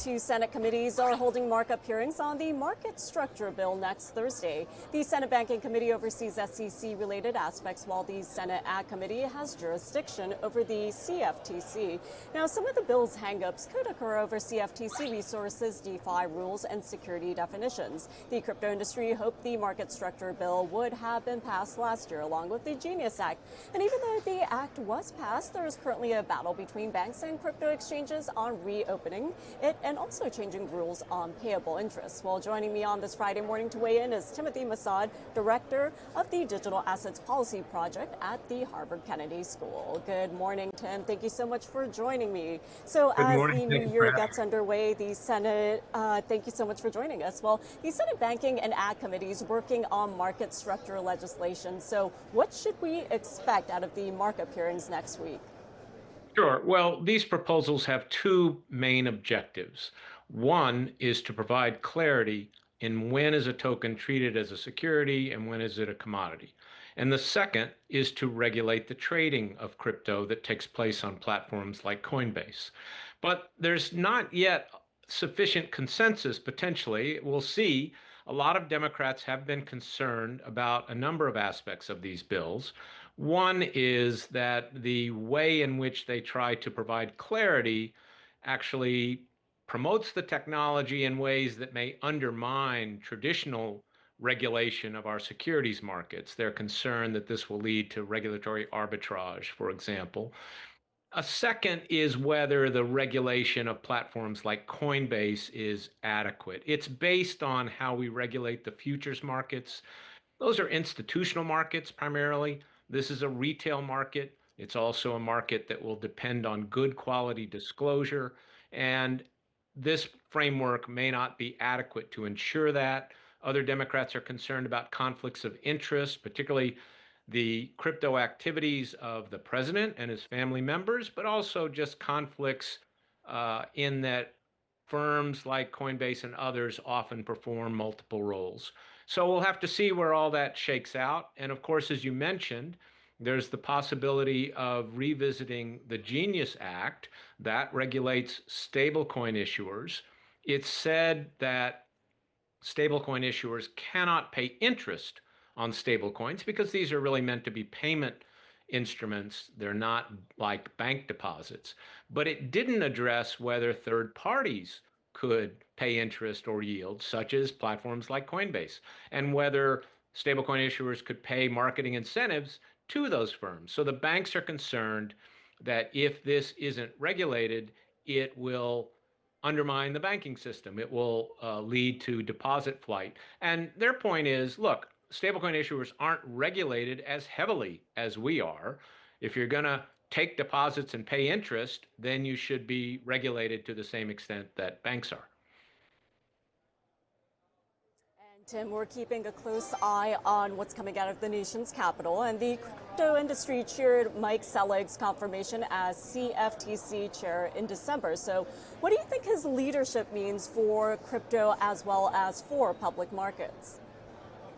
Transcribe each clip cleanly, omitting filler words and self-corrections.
Two Senate committees are holding markup hearings on the market structure bill next Thursday. The Senate Banking Committee oversees SEC-related aspects, while the Senate Ag Committee has jurisdiction over the CFTC. Now, some of the bill's hangups could occur over CFTC resources, DeFi rules, and security definitions. The crypto industry hoped the market structure bill would have been passed last year, along with the Genius Act. And even though the act was passed, there is currently a battle between banks and crypto exchanges on reopening it and also changing rules on payable interest. Well, joining me on this Friday morning to weigh in is Timothy Masad, Director of the Digital Assets Policy Project at the Harvard Kennedy School. Good morning, Tim. Thank you so much for joining me. So Good as morning. the new year gets underway, the Senate, thank you so much for joining us. Well, the Senate Banking and Ag Committees working on market structure legislation. So what should we expect out of the markup hearings next week? Sure. Well, these proposals have two main objectives. One is to provide clarity in when is a token treated as a security and when is it a commodity. And the second is to regulate the trading of crypto that takes place on platforms like Coinbase. But there's not yet sufficient consensus, potentially. We'll see. A lot of Democrats have been concerned about a number of aspects of these bills. One is that the way in which they try to provide clarity actually promotes the technology in ways that may undermine traditional regulation of our securities markets. They're concerned that this will lead to regulatory arbitrage, for example. A second is whether the regulation of platforms like Coinbase is adequate. It's based on how we regulate the futures markets. Those are institutional markets primarily. This is a retail market. It's also a market that will depend on good quality disclosure. And this framework may not be adequate to ensure that. Other Democrats are concerned about conflicts of interest, particularly the crypto activities of the president and his family members, but also just conflicts in that firms like Coinbase and others often perform multiple roles. So we'll have to see where all that shakes out. And of course, as you mentioned, there's the possibility of revisiting the Genius Act that regulates stablecoin issuers. It's said that stablecoin issuers cannot pay interest on stablecoins because these are really meant to be payment instruments. They're not like bank deposits. But it didn't address whether third parties could pay interest or yield, such as platforms like Coinbase, and whether stablecoin issuers could pay marketing incentives to those firms. So the banks are concerned that if this isn't regulated, it will undermine the banking system. It will lead to deposit flight. And their point is, look, stablecoin issuers aren't regulated as heavily as we are. If you're going to take deposits and pay interest, then you should be regulated to the same extent that banks are. And Tim, we're keeping a close eye on what's coming out of the nation's capital, and the crypto industry cheered Mike Selig's confirmation as CFTC chair in December. So what do you think his leadership means for crypto as well as for public markets?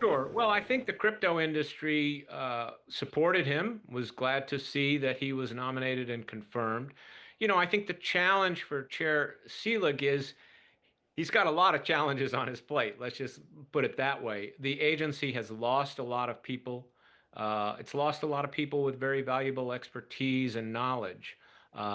Sure. Well, I think the crypto industry supported him, was glad to see that he was nominated and confirmed. You know, I think the challenge for Chair Selig is he's got a lot of challenges on his plate. Let's just put it that way. The agency has lost a lot of people. It's lost a lot of people with very valuable expertise and knowledge.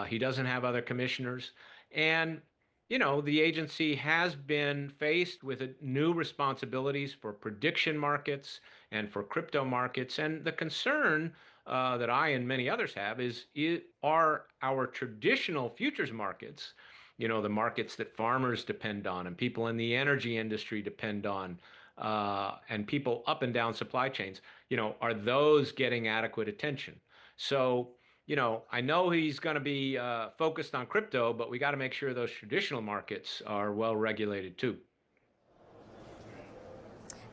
He doesn't have other commissioners. And you know, the agency has been faced with new responsibilities for prediction markets and for crypto markets. And the concern that I and many others have is, are our traditional futures markets, you know, the markets that farmers depend on and people in the energy industry depend on, and people up and down supply chains, you know, are those getting adequate attention? So, you know, I know he's going to be focused on crypto, but we got to make sure those traditional markets are well regulated too.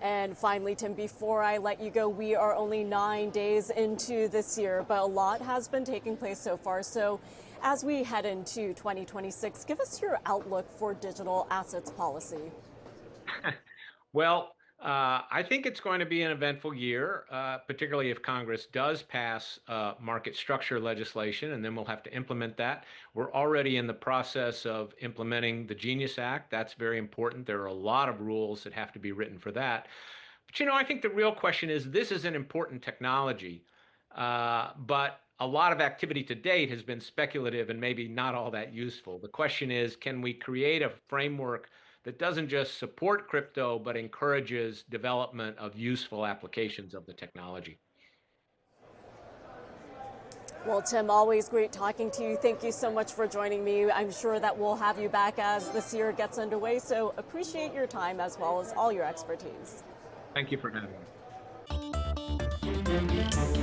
And finally, Tim, before I let you go, we are only 9 days into this year, but a lot has been taking place so far. So as we head into 2026, give us your outlook for digital assets policy. Well, I think it's going to be an eventful year, particularly if Congress does pass market structure legislation, and then we'll have to implement that. We're already in the process of implementing the Genius Act. That's very important. There are a lot of rules that have to be written for that. But I think the real question is this is an important technology, but a lot of activity to date has been speculative and maybe not all that useful. The question is, can we create a framework that doesn't just support crypto, but encourages development of useful applications of the technology? Well, Tim, always great talking to you. Thank you so much for joining me. I'm sure that we'll have you back as this year gets underway, so appreciate your time as well as all your expertise. Thank you for having me.